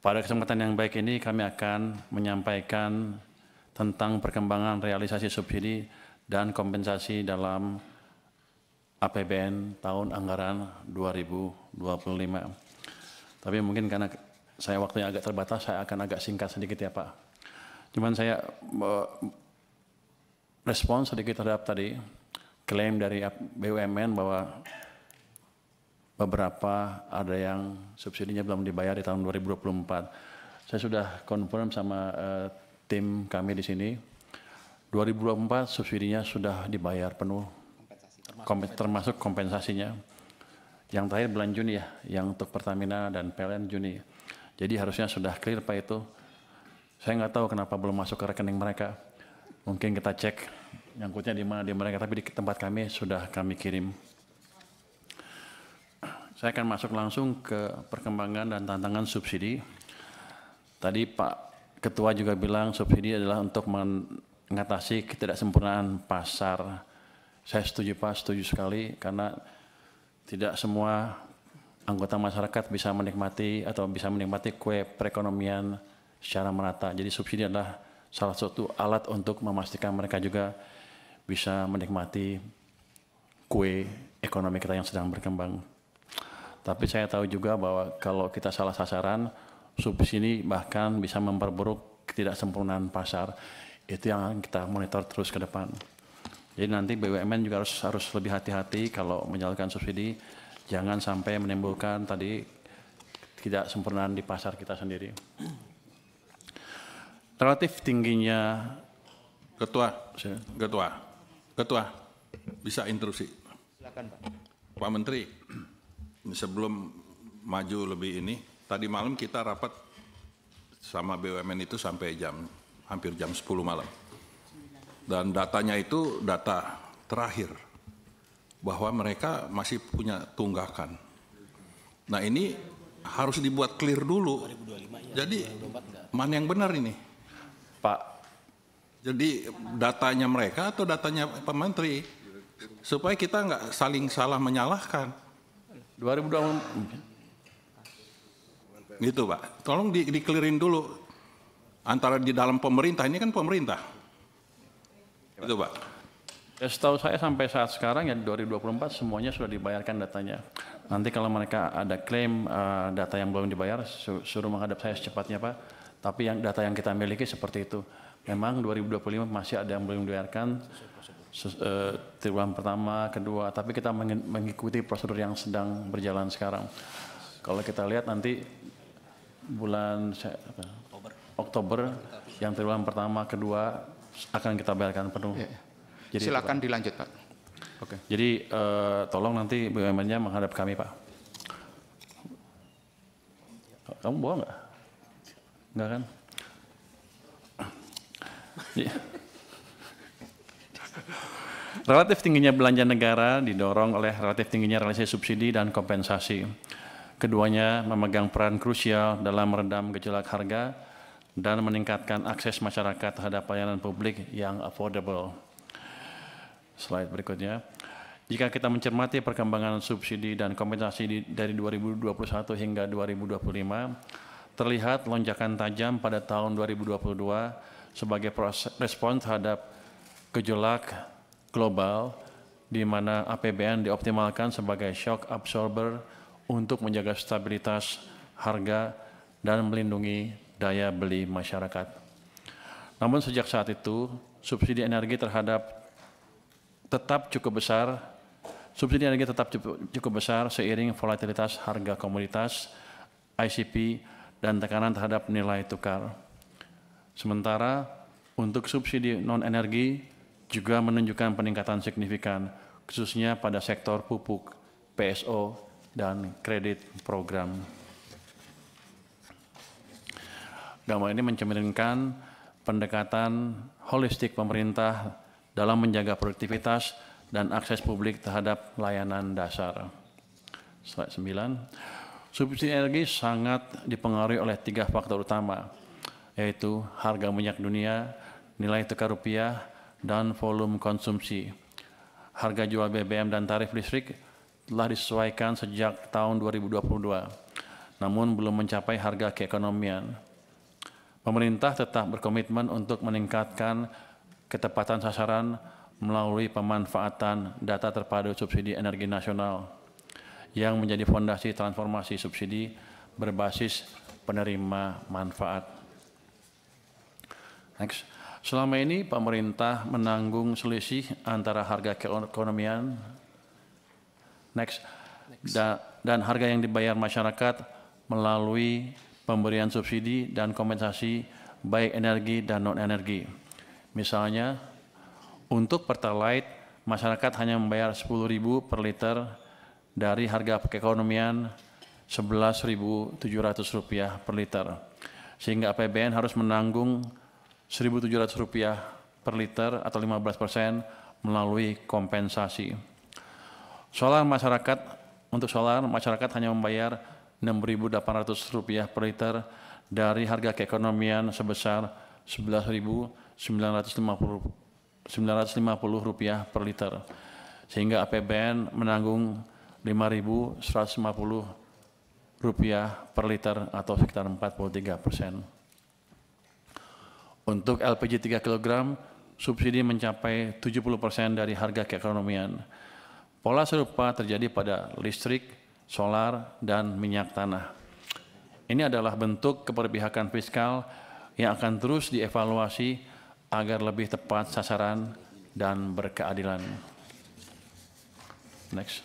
Pada kesempatan yang baik ini kami akan menyampaikan tentang perkembangan realisasi subsidi dan kompensasi dalam APBN tahun anggaran 2025. Tapi mungkin karena saya waktunya agak terbatas, saya akan agak singkat sedikit ya Pak. Cuman saya respons sedikit terhadap tadi klaim dari BUMN bahwa beberapa ada yang subsidinya belum dibayar di tahun 2024. Saya sudah confirm sama tim kami di sini. 2024 subsidinya sudah dibayar penuh, termasuk kompensasinya. Yang terakhir bulan Juni ya, yang untuk Pertamina dan PLN Juni. Jadi harusnya sudah clear Pak itu. Saya nggak tahu kenapa belum masuk ke rekening mereka. Mungkin kita cek nyangkutnya di mana di mereka, tapi di tempat kami sudah kami kirim. Saya akan masuk langsung ke perkembangan dan tantangan subsidi. Tadi Pak Ketua juga bilang subsidi adalah untuk mengatasi ketidaksempurnaan pasar. Saya setuju Pak, setuju sekali, karena tidak semua anggota masyarakat bisa menikmati atau bisa menikmati kue perekonomian secara merata. Jadi subsidi adalah salah satu alat untuk memastikan mereka juga bisa menikmati kue ekonomi kita yang sedang berkembang. Tapi saya tahu juga bahwa kalau kita salah sasaran, subsidi bahkan bisa memperburuk ketidaksempurnaan pasar. Itu yang kita monitor terus ke depan. Jadi nanti BUMN juga harus lebih hati-hati kalau menyalurkan subsidi, jangan sampai menimbulkan tadi ketidaksempurnaan di pasar kita sendiri. Relatif tingginya Ketua, bisa interupsi. Silakan Pak. Pak Menteri, sebelum maju lebih ini, tadi malam kita rapat sama BUMN itu sampai hampir jam 10 malam. Dan datanya itu data terakhir, bahwa mereka masih punya tunggakan. Nah ini harus dibuat clear dulu. Jadi mana yang benar ini? Pak. Jadi datanya mereka atau datanya Pak Menteri? Supaya kita nggak saling salah menyalahkan. 2020. Gitu Pak, tolong di-clearin dulu. Antara di dalam pemerintah, ini kan pemerintah. Itu Pak. Ya, setahu saya sampai saat sekarang ya 2024 semuanya sudah dibayarkan datanya. Nanti kalau mereka ada klaim data yang belum dibayar, suruh menghadap saya secepatnya Pak. Tapi yang data yang kita miliki seperti itu. Memang 2025 masih ada yang belum dibayarkan, triwulan pertama, kedua, tapi kita mengikuti prosedur yang sedang berjalan sekarang. Kalau kita lihat nanti bulan Oktober, yang triwulan pertama, kedua akan kita bayarkan penuh. Jadi silakan dilanjut Pak. Oke. Jadi tolong nanti BUMN-nya menghadap kami Pak. Kamu bawa nggak? Nggak kan? Relatif tingginya belanja negara didorong oleh relatif tingginya realisasi subsidi dan kompensasi. Keduanya memegang peran krusial dalam meredam gejolak harga dan meningkatkan akses masyarakat terhadap pelayanan publik yang affordable. Slide berikutnya. Jika kita mencermati perkembangan subsidi dan kompensasi dari 2021 hingga 2025, terlihat lonjakan tajam pada tahun 2022 sebagai respon terhadap gejolak global di mana APBN dioptimalkan sebagai shock absorber untuk menjaga stabilitas harga dan melindungi daya beli masyarakat. Namun sejak saat itu, subsidi energi tetap cukup besar seiring volatilitas harga komoditas, ICP, dan tekanan terhadap nilai tukar. Sementara untuk subsidi non-energi juga menunjukkan peningkatan signifikan, khususnya pada sektor pupuk, PSO, dan kredit program. Gambar ini mencerminkan pendekatan holistik pemerintah dalam menjaga produktivitas dan akses publik terhadap layanan dasar. Slide 9. Subsidi energi sangat dipengaruhi oleh 3 faktor utama, yaitu harga minyak dunia, nilai tukar rupiah, dan volume konsumsi. Harga jual BBM dan tarif listrik telah disesuaikan sejak tahun 2022. namun belum mencapai harga keekonomian. Pemerintah tetap berkomitmen untuk meningkatkan ketepatan sasaran melalui pemanfaatan data terpadu subsidi energi nasional yang menjadi fondasi transformasi subsidi berbasis penerima manfaat. Next. Selama ini pemerintah menanggung selisih antara harga keekonomian dan harga yang dibayar masyarakat melalui pemberian subsidi dan kompensasi baik energi dan non-energi. Misalnya, untuk Pertalite, masyarakat hanya membayar Rp10.000 per liter dari harga keekonomian Rp11.700 per liter, sehingga APBN harus menanggung Rp1.700 per liter atau 15% melalui kompensasi. Untuk solar, masyarakat hanya membayar Rp6.800 per liter dari harga keekonomian sebesar Rp11.950 per liter, sehingga APBN menanggung Rp5.150 per liter atau sekitar 43%. Untuk LPG 3 kg, subsidi mencapai 70% dari harga keekonomian. Pola serupa terjadi pada listrik, solar, dan minyak tanah. Ini adalah bentuk keberpihakan fiskal yang akan terus dievaluasi agar lebih tepat sasaran dan berkeadilan. Next.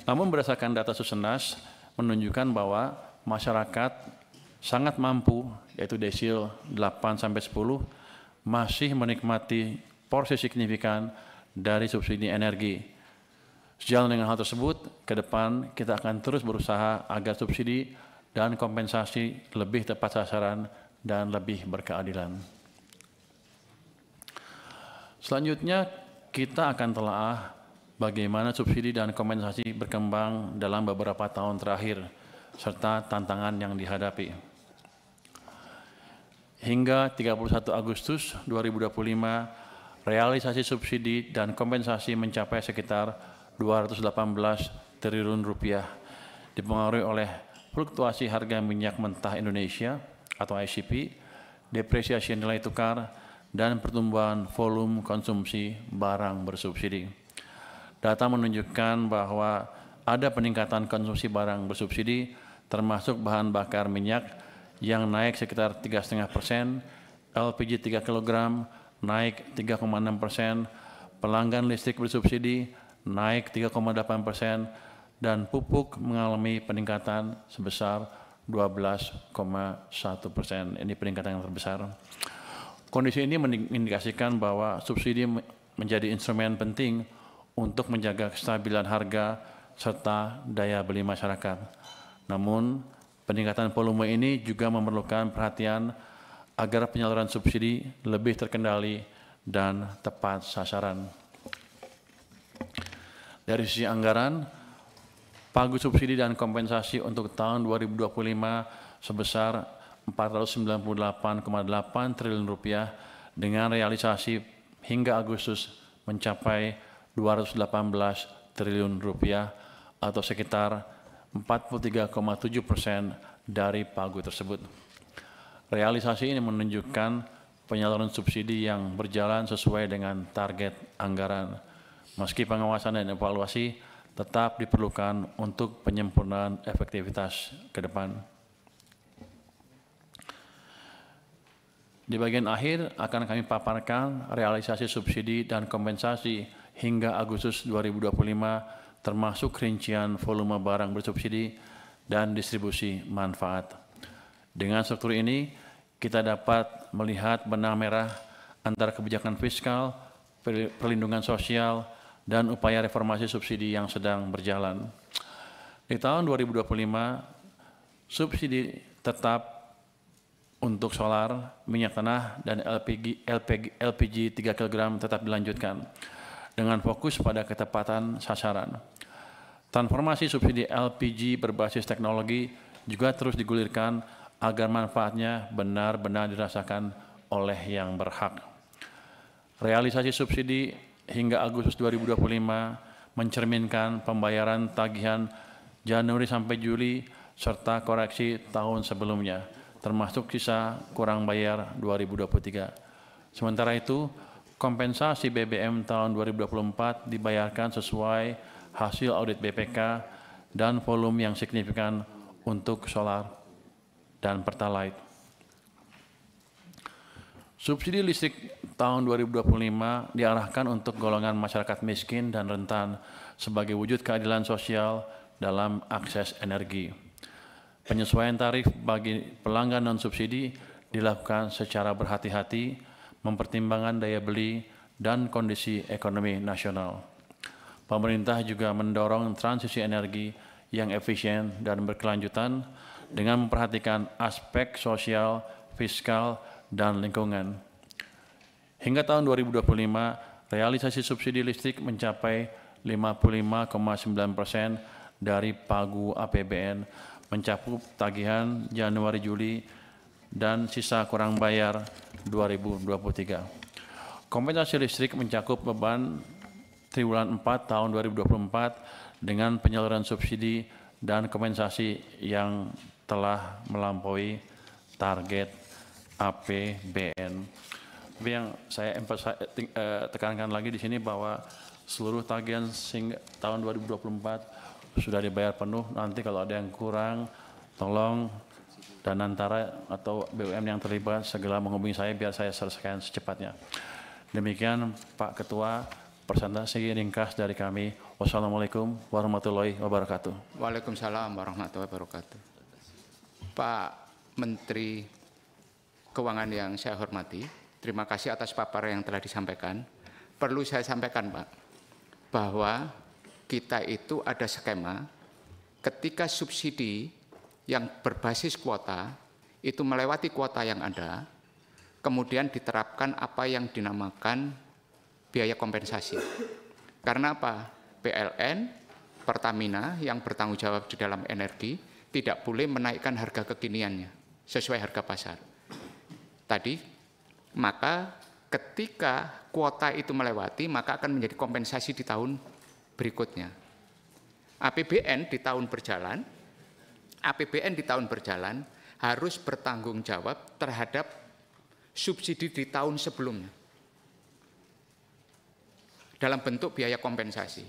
Namun berdasarkan data Susenas menunjukkan bahwa masyarakat sangat mampu, yaitu desil 8-10, masih menikmati porsi signifikan dari subsidi energi. Sejalan dengan hal tersebut, ke depan kita akan terus berusaha agar subsidi dan kompensasi lebih tepat sasaran dan lebih berkeadilan. Selanjutnya, kita akan telah bagaimana subsidi dan kompensasi berkembang dalam beberapa tahun terakhir, serta tantangan yang dihadapi. Hingga 31 Agustus 2025, realisasi subsidi dan kompensasi mencapai sekitar Rp218 triliun, dipengaruhi oleh fluktuasi harga minyak mentah Indonesia atau ICP, depresiasi nilai tukar, dan pertumbuhan volume konsumsi barang bersubsidi. Data menunjukkan bahwa ada peningkatan konsumsi barang bersubsidi, termasuk bahan bakar minyak, yang naik sekitar 3,5%, LPG 3 kg naik 3,6%, pelanggan listrik bersubsidi naik 3,8%, dan pupuk mengalami peningkatan sebesar 12,1%. Ini peningkatan yang terbesar. Kondisi ini mengindikasikan bahwa subsidi menjadi instrumen penting untuk menjaga kestabilan harga serta daya beli masyarakat. Namun, peningkatan volume ini juga memerlukan perhatian agar penyaluran subsidi lebih terkendali dan tepat sasaran. Dari sisi anggaran, pagu subsidi dan kompensasi untuk tahun 2025 sebesar Rp498,8 triliun dengan realisasi hingga Agustus mencapai Rp218 triliun atau sekitar 43,7% dari pagu tersebut. Realisasi ini menunjukkan penyaluran subsidi yang berjalan sesuai dengan target anggaran, meski pengawasan dan evaluasi tetap diperlukan untuk penyempurnaan efektivitas ke depan. Di bagian akhir akan kami paparkan realisasi subsidi dan kompensasi hingga Agustus 2025, termasuk rincian volume barang bersubsidi dan distribusi manfaat. Dengan struktur ini, kita dapat melihat benang merah antara kebijakan fiskal, perlindungan sosial, dan upaya reformasi subsidi yang sedang berjalan. Di tahun 2025, subsidi tetap untuk solar, minyak tanah, dan LPG 3 kg tetap dilanjutkan dengan fokus pada ketepatan sasaran. Transformasi subsidi LPG berbasis teknologi juga terus digulirkan agar manfaatnya benar-benar dirasakan oleh yang berhak. Realisasi subsidi hingga Agustus 2025 mencerminkan pembayaran tagihan Januari sampai Juli serta koreksi tahun sebelumnya, termasuk sisa kurang bayar 2023. Sementara itu, kompensasi BBM tahun 2024 dibayarkan sesuai hasil audit BPK dan volume yang signifikan untuk solar dan pertalite. Subsidi listrik tahun 2025 diarahkan untuk golongan masyarakat miskin dan rentan sebagai wujud keadilan sosial dalam akses energi. Penyesuaian tarif bagi pelanggan non-subsidi dilakukan secara berhati-hati, mempertimbangkan daya beli dan kondisi ekonomi nasional. Pemerintah juga mendorong transisi energi yang efisien dan berkelanjutan dengan memperhatikan aspek sosial, fiskal, dan lingkungan. Hingga tahun 2025, realisasi subsidi listrik mencapai 55,9% dari pagu APBN, mencakup tagihan Januari-Juli dan sisa kurang bayar 2023. Kompensasi listrik mencakup beban triwulan 4 tahun 2024 dengan penyaluran subsidi dan kompensasi yang telah melampaui target APBN. Tapi yang saya tekankan lagi di sini bahwa seluruh tagihan tahun 2024 sudah dibayar penuh. Nanti kalau ada yang kurang, tolong Danantara atau BUMN yang terlibat segera menghubungi saya biar saya selesaikan secepatnya. Demikian Pak Ketua, presentasi ringkas dari kami. Wassalamualaikum warahmatullahi wabarakatuh. Waalaikumsalam warahmatullahi wabarakatuh. Pak Menteri Keuangan yang saya hormati, terima kasih atas paparan yang telah disampaikan. Perlu saya sampaikan, Pak, bahwa kita itu ada skema ketika subsidi yang berbasis kuota itu melewati kuota yang ada, kemudian diterapkan apa yang dinamakan biaya kompensasi. Karena apa? PLN, Pertamina yang bertanggung jawab di dalam energi tidak boleh menaikkan harga kekiniannya sesuai harga pasar. Tadi, maka ketika kuota itu melewati, maka akan menjadi kompensasi di tahun berikutnya. APBN di tahun berjalan harus bertanggung jawab terhadap subsidi di tahun sebelumnya dalam bentuk biaya kompensasi.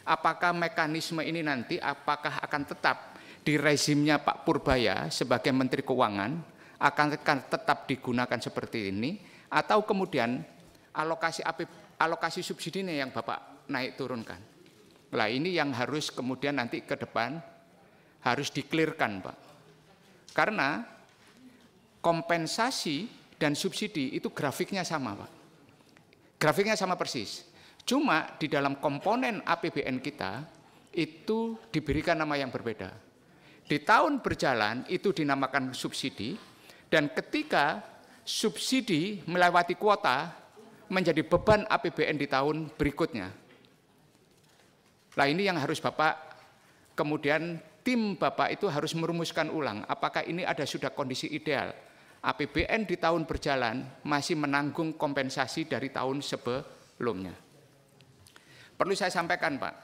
Apakah mekanisme ini nanti apakah akan tetap di rezimnya Pak Purbaya sebagai Menteri Keuangan akan tetap digunakan seperti ini, atau kemudian alokasi subsidinya yang Bapak naik turunkan. Nah, ini yang harus kemudian nanti ke depan harus di-clear-kan, Pak. Karena kompensasi dan subsidi itu grafiknya sama, Pak. Grafiknya sama persis. Cuma di dalam komponen APBN kita itu diberikan nama yang berbeda. Di tahun berjalan itu dinamakan subsidi, dan ketika subsidi melewati kuota menjadi beban APBN di tahun berikutnya. Nah, ini yang harus Bapak, kemudian tim Bapak itu harus merumuskan ulang apakah ini ada sudah kondisi ideal. APBN di tahun berjalan masih menanggung kompensasi dari tahun sebelumnya. Perlu saya sampaikan, Pak,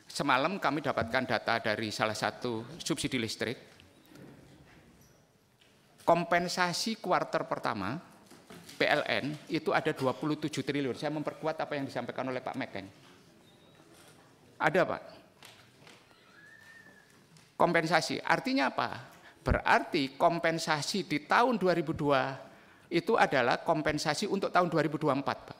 semalam kami dapatkan data dari salah satu subsidi listrik. Kompensasi kuartal pertama PLN itu ada 27 triliun. Saya memperkuat apa yang disampaikan oleh Pak Mekeng. Ada, Pak. Kompensasi. Artinya apa? Berarti kompensasi di tahun 2002 itu adalah kompensasi untuk tahun 2024, Pak.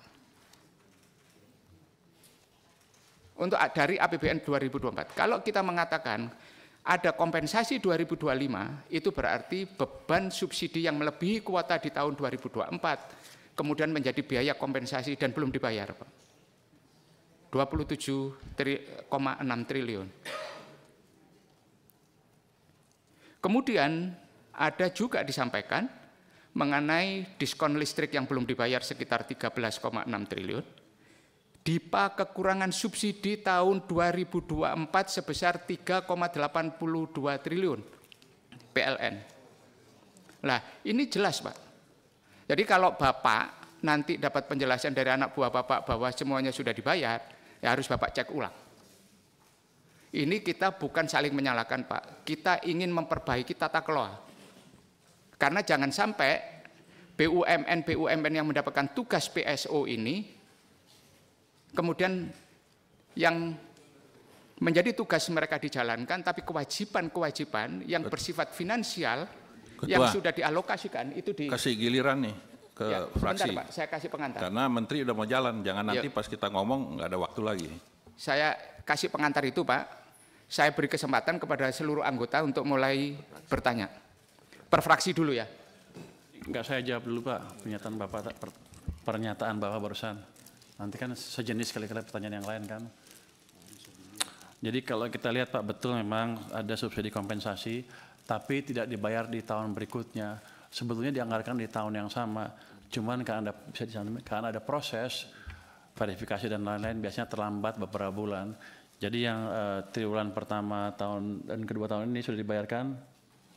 Untuk dari APBN 2024. Kalau kita mengatakan ada kompensasi 2025, itu berarti beban subsidi yang melebihi kuota di tahun 2024, kemudian menjadi biaya kompensasi dan belum dibayar, Pak. 27,6 triliun. Kemudian ada juga disampaikan mengenai diskon listrik yang belum dibayar sekitar 13,6 triliun. DIPA kekurangan subsidi tahun 2024 sebesar 3,82 triliun PLN. Nah, ini jelas, Pak. Jadi kalau Bapak nanti dapat penjelasan dari anak buah Bapak bahwa semuanya sudah dibayar, ya harus Bapak cek ulang. Ini kita bukan saling menyalahkan, Pak. Kita ingin memperbaiki tata kelola. Karena jangan sampai BUMN yang mendapatkan tugas PSO ini, kemudian yang menjadi tugas mereka dijalankan, tapi kewajiban-kewajiban yang bersifat finansial yang sudah dialokasikan itu kasih giliran nih ke fraksi. Bentar, Pak, saya kasih pengantar. Karena menteri udah mau jalan, jangan nanti pas kita ngomong nggak ada waktu lagi. Saya kasih pengantar itu, Pak. Saya beri kesempatan kepada seluruh anggota untuk mulai bertanya. Per fraksi dulu ya. Enggak, saya jawab dulu Pak, pernyataan Bapak barusan. Nanti kan sejenis kali-kali pertanyaan yang lain kan. Jadi kalau kita lihat Pak, betul memang ada subsidi kompensasi, tapi tidak dibayar di tahun berikutnya. Sebetulnya dianggarkan di tahun yang sama, cuman karena ada proses verifikasi dan lain-lain, biasanya terlambat beberapa bulan. Jadi yang triwulan pertama tahun dan kedua tahun ini sudah dibayarkan,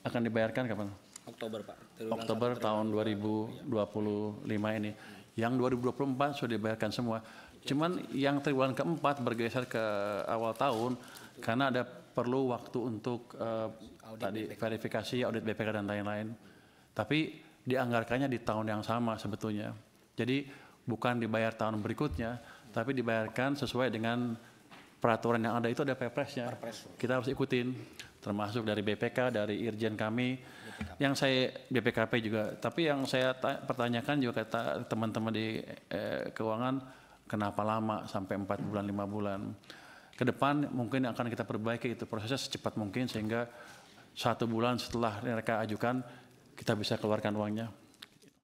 akan dibayarkan kapan? Oktober Pak. Oktober tahun 2025 ini. Yang 2024 sudah dibayarkan semua. Cuman yang triwulan keempat bergeser ke awal tahun karena ada perlu waktu untuk tadi verifikasi, audit BPK dan lain-lain. Tapi dianggarkannya di tahun yang sama sebetulnya. Jadi bukan dibayar tahun berikutnya, tapi dibayarkan sesuai dengan peraturan yang ada. Itu ada Perpresnya. Kita harus ikutin, termasuk dari BPK, dari Irjen kami, yang saya BPKP juga. Tapi yang saya pertanyakan juga kata teman-teman di keuangan, kenapa lama sampai 4 bulan, 5 bulan. Ke depan mungkin akan kita perbaiki itu prosesnya secepat mungkin sehingga 1 bulan setelah mereka ajukan kita bisa keluarkan uangnya.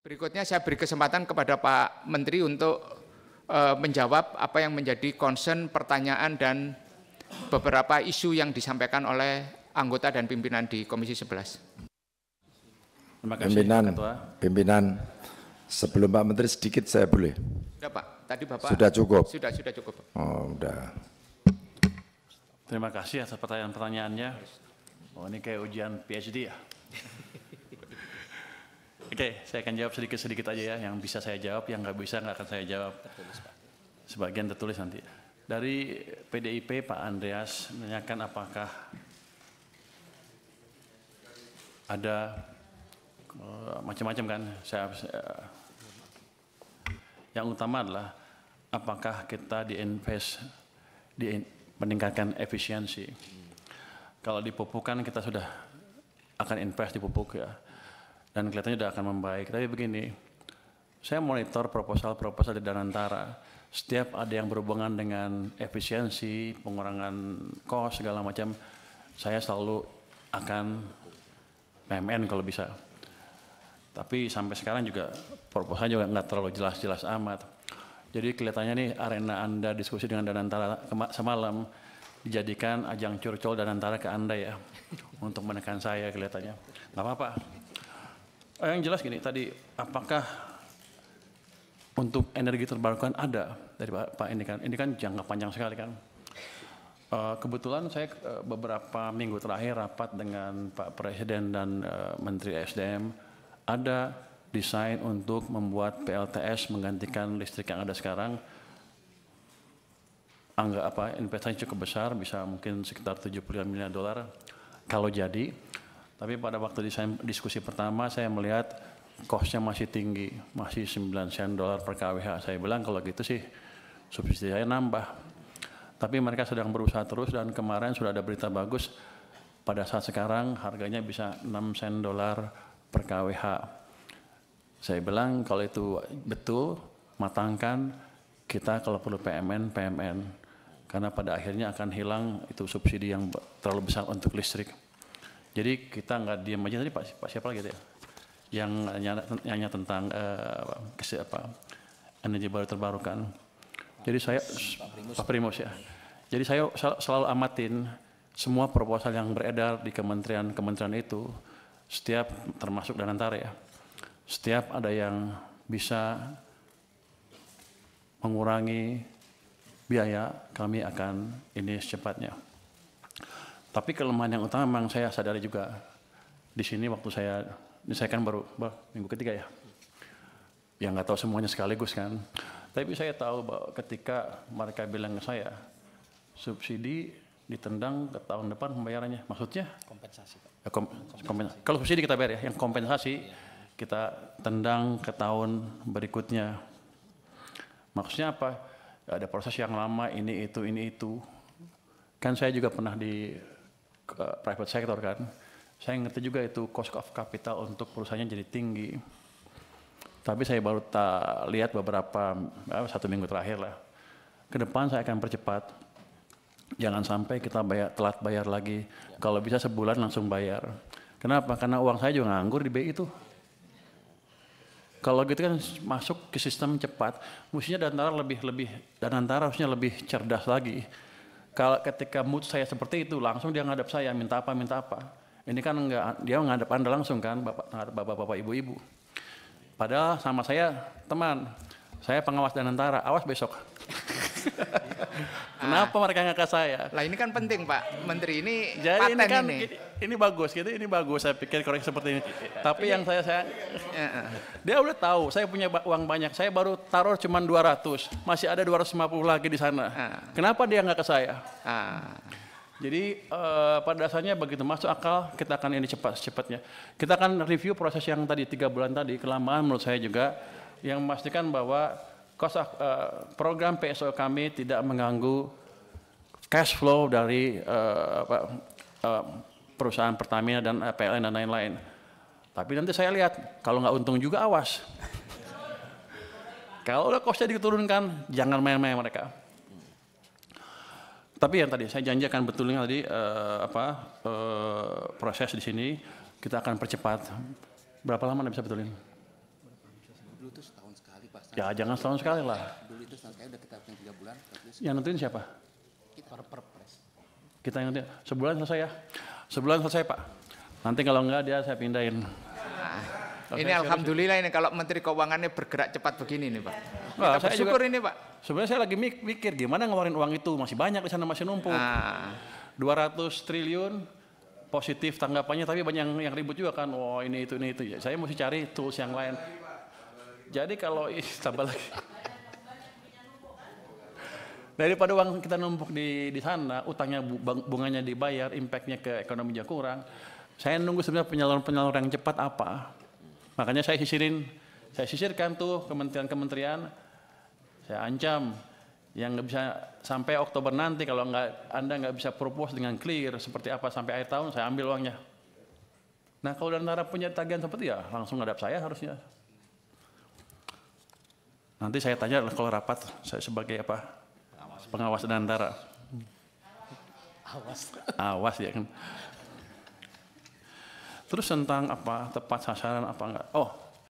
Berikutnya saya beri kesempatan kepada Pak Menteri untuk menjawab apa yang menjadi concern, pertanyaan dan beberapa isu yang disampaikan oleh anggota dan pimpinan di Komisi 11. Terima kasih, Pimpinan, sebelum Pak Menteri sedikit saya boleh? Sudah Pak, tadi Bapak. Sudah cukup? Sudah cukup. Oh, udah. Terima kasih atas pertanyaan-pertanyaannya. Oh, ini kayak ujian PhD ya. Oke, saya akan jawab sedikit-sedikit aja ya. Yang bisa saya jawab, yang nggak bisa nggak akan saya jawab. Sebagian tertulis nanti. Dari PDIP, Pak Andreas menanyakan apakah ada macam-macam kan. Yang utama adalah apakah kita meningkatkan efisiensi. Kalau di pupuk kan kita sudah akan invest di pupuk ya, dan kelihatannya sudah akan membaik. Tapi begini, saya monitor proposal di Danantara. Setiap ada yang berhubungan dengan efisiensi, pengurangan kos segala macam, saya selalu akan PMN kalau bisa. Tapi sampai sekarang juga proposalnya juga nggak terlalu jelas-jelas amat. Jadi kelihatannya nih arena Anda diskusi dengan Danantara semalam dijadikan ajang curcol Danantara ke Anda ya, untuk menekan saya kelihatannya. Nggak apa-apa. Yang jelas gini tadi, apakah untuk energi terbarukan ada dari Pak ini kan jangka panjang sekali kan. Kebetulan saya beberapa minggu terakhir rapat dengan Pak Presiden dan Menteri SDM, ada desain untuk membuat PLTS menggantikan listrik yang ada sekarang. Investasi cukup besar, bisa mungkin sekitar 75 miliar dolar kalau jadi. Tapi pada waktu diskusi pertama saya melihat kosnya masih tinggi, masih 9 sen dolar per kWh. Saya bilang kalau gitu sih subsidi saya nambah. Tapi mereka sedang berusaha terus dan kemarin sudah ada berita bagus. Pada saat sekarang harganya bisa 6 sen dolar per kWh. Saya bilang kalau itu betul, matangkan, kita kalau perlu PMN. Karena pada akhirnya akan hilang itu subsidi yang terlalu besar untuk listrik. Jadi kita nggak diam aja. Tadi Pak siapa lagi ya? Yang nanya tentang energi baru terbarukan. Jadi saya, Pak Primus ya. Jadi saya selalu amatin semua proposal yang beredar di kementerian itu, setiap termasuk Danantara ya, setiap ada yang bisa mengurangi biaya, kami akan ini secepatnya. Tapi kelemahan yang utama memang saya sadari juga di sini waktu saya kan baru minggu ketiga ya, yang nggak tahu semuanya sekaligus kan. Tapi saya tahu bahwa ketika mereka bilang ke saya subsidi ditendang ke tahun depan pembayarannya. Maksudnya? Kompensasi, Pak. Ya, kalau subsidi kita bayar ya, yang kompensasi kita tendang ke tahun berikutnya. Maksudnya apa? Ya, ada proses yang lama, ini itu. Kan saya juga pernah di private sector kan. Saya ngerti juga itu cost of capital untuk perusahaannya jadi tinggi. Tapi saya baru lihat beberapa, 1 minggu terakhir lah. Ke depan saya akan percepat. Jangan sampai kita telat bayar lagi. Kalau bisa sebulan langsung bayar. Kenapa? Karena uang saya juga nganggur di BI itu. Kalau gitu kan masuk ke sistem cepat, mestinya Danantara harusnya lebih cerdas lagi. Kalau ketika mood saya seperti itu, langsung dia ngadap saya, minta apa. Ini kan enggak, dia ngadap Anda langsung kan, bapak-bapak, ibu-ibu. Padahal sama saya, teman, saya pengawas Danantara, awas besok. Kenapa mereka nggak ke saya? Lah ini kan penting Pak Menteri, ini jadi paten ini kan ini. Ini bagus gitu, ini bagus saya pikir koreksi seperti ini. Tapi yang saya dia udah tahu saya punya uang banyak, saya baru taruh cuma 200, masih ada 250 lagi di sana. Kenapa dia nggak ke saya? Jadi pada dasarnya begitu masuk akal kita akan ini cepatnya. Kita akan review proses yang tadi 3 bulan tadi, kelamaan menurut saya juga, yang memastikan bahwa program PSO kami tidak mengganggu cash flow dari perusahaan Pertamina dan PLN dan lain-lain. Tapi nanti saya lihat, kalau nggak untung juga awas. Kalau udah costnya diturunkan, jangan main-main mereka. Tapi yang tadi saya janji akan betulin tadi proses di sini kita akan percepat. Berapa lama Anda bisa betulin? Dulu itu setahun sekali Pak. Ya jangan setahun sekali lah. Dulu itu setahun sekali udah kita 3 bulan. Yang nentuin siapa? Kita perpres. Kita yang nentuin. Sebulan selesai ya? Sebulan selesai Pak. Nanti kalau enggak dia saya pindahin. Ini alhamdulillah ini kalau Menteri Keuangannya bergerak cepat begini nih Pak. Wah, Kita bersyukur ini Pak. Sebenarnya saya lagi mikir gimana ngeluarin uang itu, masih banyak di sana, masih numpuk. 200 triliun positif tanggapannya, tapi banyak yang ribut juga kan. Oh ini itu. Ya, saya mesti cari tools yang lain. Jadi kalau tambah lagi. Daripada uang kita numpuk di sana, utangnya bunganya dibayar, impactnya ke ekonomi juga kurang. Saya nunggu sebenarnya penyaluran yang cepat apa. Makanya saya sisirkan tuh kementerian-kementerian. Saya ancam yang nggak bisa sampai Oktober nanti kalau Anda nggak bisa propose dengan clear seperti apa sampai akhir tahun, saya ambil uangnya. Nah kalau Danantara punya tagihan seperti ya langsung ngadap saya harusnya. Nanti saya tanya kalau rapat saya sebagai apa? Pengawas Danantara. Awas ya kan. Terus tentang apa tepat sasaran apa enggak? Oh